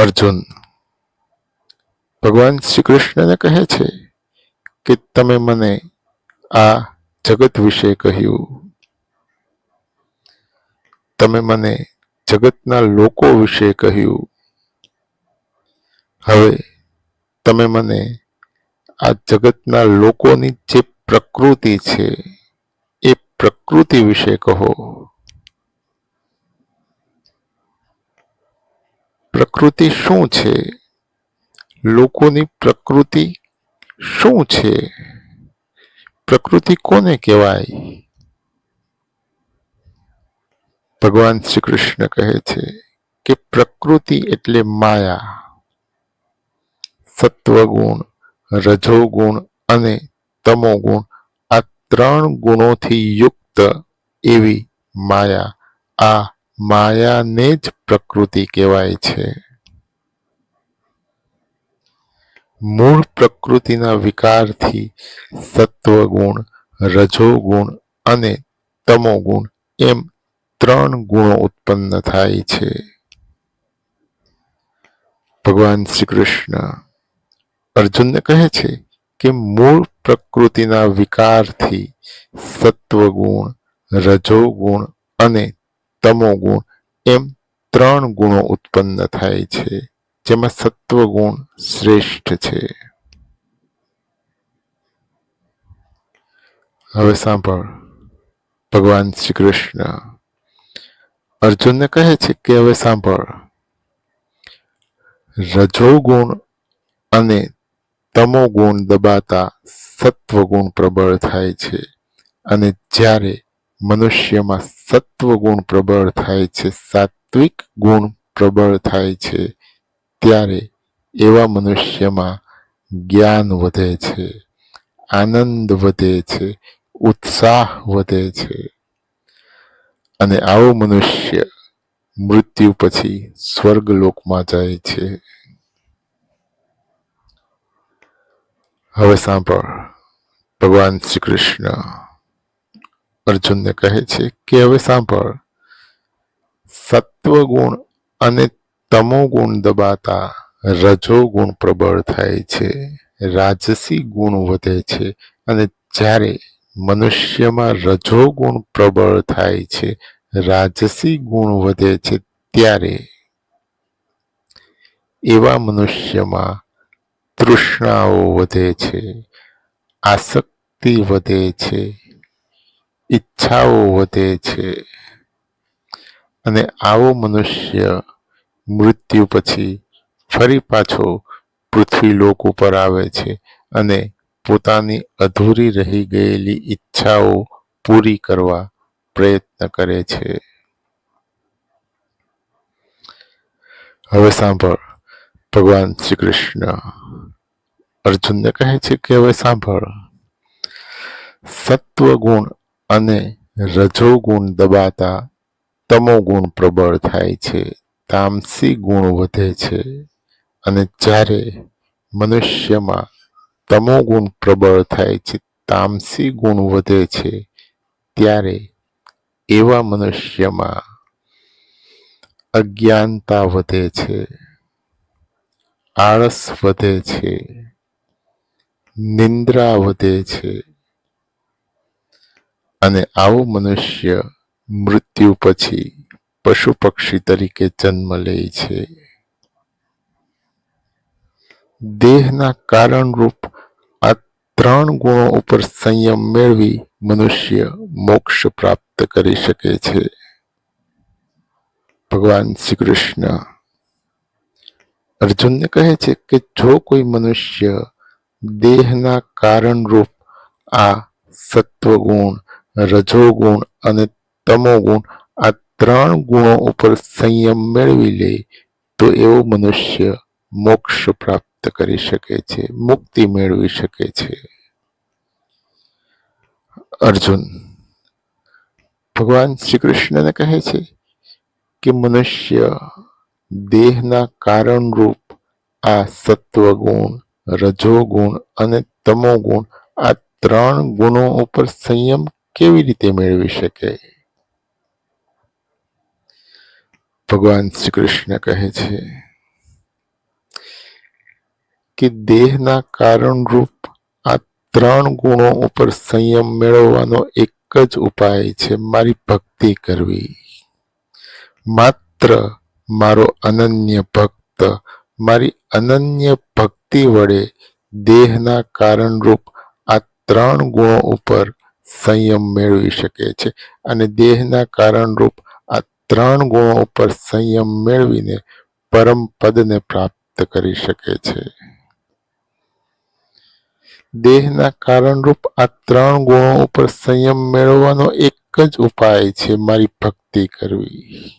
અર્જુન ભગવાન શ્રી કૃષ્ણને કહે છે કે તમે મને આ જગત વિશે કહ્યું, તમે મને જગતના લોકો વિશે કહ્યું, હવે તમે મને આ જગતના લોકોની જે પ્રકૃતિ છે એ પ્રકૃતિ વિશે કહો. પ્રકૃતિ શું છે? લોકોની પ્રકૃતિ શું છે? પ્રકૃતિ કોને કહેવાય? ભગવાન શ્રી કૃષ્ણ કહે છે કે પ્રકૃતિ એટલે માયા. સત્વગુણ, રજોગુણ અને તમોગુણ આ 3 ગુણોથી યુક્ત એવી માયા, આ માયાને જ પ્રકૃતિ કહેવાય છે. મૂળ પ્રકૃતિના વિકારથી સત્વગુણ, રજોગુણ અને તમોગુણ એમ 3 ગુણો ઉત્પન્ન થાય છે. ભગવાન શ્રી કૃષ્ણ અર્જુનને કહે છે કે મૂળ પ્રકૃતિના વિકારથી સત્વગુણ, રજોગુણ અને તમોગુણ એમ 3 ગુણો ઉત્પન્ન થાય છે, જેમાં સત્વગુણ શ્રેષ્ઠ છે. હવે સાંભળ, ભગવાન શ્રી કૃષ્ણ અર્જુનને કહે છે કે હવે સાંભળ, રજોગુણ અને તમોગુણ દબાતા સત્વગુણ પ્રબળ થાય છે, અને જ્યારે મનુષ્યમાં સત્વગુણ પ્રબળ થાય છે, સાત્વિક ગુણ પ્રબળ થાય છે, ત્યારે એવા મનુષ્યમાં જ્ઞાન વધે છે, આનંદ વધે છે, ઉત્સાહ વધે છે, અને આવો મનુષ્ય મૃત્યુ પછી સ્વર્ગલોકમાં જાય છે. હવે સાંભળ, ભગવાન શ્રી કૃષ્ણ અર્જુનને કહે છે કે હવે સાંભળ, સત્વગુણ અને તમોગુણ દબાતા રજોગુણ પ્રબળ થાય છે, રાજસી ગુણ વધે છે, અને જ્યારે મનુષ્યમાં રજોગુણ પ્રબળ થાય છે, રાજસી ગુણ વધે છે, ત્યારે એવા મનુષ્યમાં તૃષ્ણાઓ વધે છે, આસક્તિ વધે છે, ઈચ્છાઓ વધે છે, અને આવો મનુષ્ય મૃત્યુ પછી ફરી પાછો પૃથ્વીલોક ઉપર આવે છે અને પોતાની અધૂરી રહી ગયેલી ઈચ્છાઓ પૂરી કરવા પ્રયત્ન કરે છે. હવે સાંભળ, ભગવાન શ્રી કૃષ્ણ અર્જુનને કહે છે કે હવે સાંભળ, સત્વગુણ અને રજોગુણ દબાતા તમોગુણ પ્રબળ થાય છે, તામસી ગુણ વધે છે, અને જ્યારે મનુષ્યમાં તમોગુણ પ્રબળ થાય છે, તામસી ગુણ વધે છે, ત્યારે એવા મનુષ્યમાં અજ્ઞાનતા વધે છે, આળસ વધે છે, નિંદ્રા વધે છે, અને આવો મનુષ્ય મૃત્યુ પછી પશુ પક્ષી તરીકે જન્મ લે છે. દેહના કારણરૂપ આ 3 ગુણો ઉપર સંયમ મેળવી મનુષ્ય મોક્ષ પ્રાપ્ત કરી શકે છે. ભગવાન શ્રી કૃષ્ણ અર્જુનને કહે છે કે જો કોઈ મનુષ્ય દેહના કારણરૂપ આ સત્વગુણ, રજોગુણ અને તમોગુણ આ 3 ગુણો ઉપર સંયમ મેળવી લે તો એવો મનુષ્ય મોક્ષ પ્રાપ્ત કરી શકે છે, મુક્તિ મેળવી શકે છે. અર્જુન ભગવાન શ્રી કૃષ્ણને કહે છે કે મનુષ્ય દેહના કારણરૂપ આ સત્વગુણ, રજોગુણ અને તમોગુણ આ 3 ગુણો ઉપર સંયમ કેવી રીતે મેળવી શકે? ભગવાન શ્રી કૃષ્ણ કહે છે કે દેહના કારણરૂપ આ ત્રણ ગુણો ઉપર સંયમ મેળવવાનો એક જ ઉપાય છે, મારી ભક્તિ કરવી. માત્ર મારો અનન્ય ભક્ત મારી અનન્ય ભક્તિ વડે દેહના કારણરૂપ આ ત્રણ ગુણો ઉપર સંયમ મેળવી શકે છે અને દેહના કારણરૂપ આ ત્રણ ગુણો ઉપર સંયમ મેળવીને પરમ પદને પ્રાપ્ત કરી શકે છે. દેહના કારણરૂપ આ ત્રણ ગુણો ઉપર સંયમ મેળવવાનો એક જ ઉપાય છે, મારી ભક્તિ કરવી.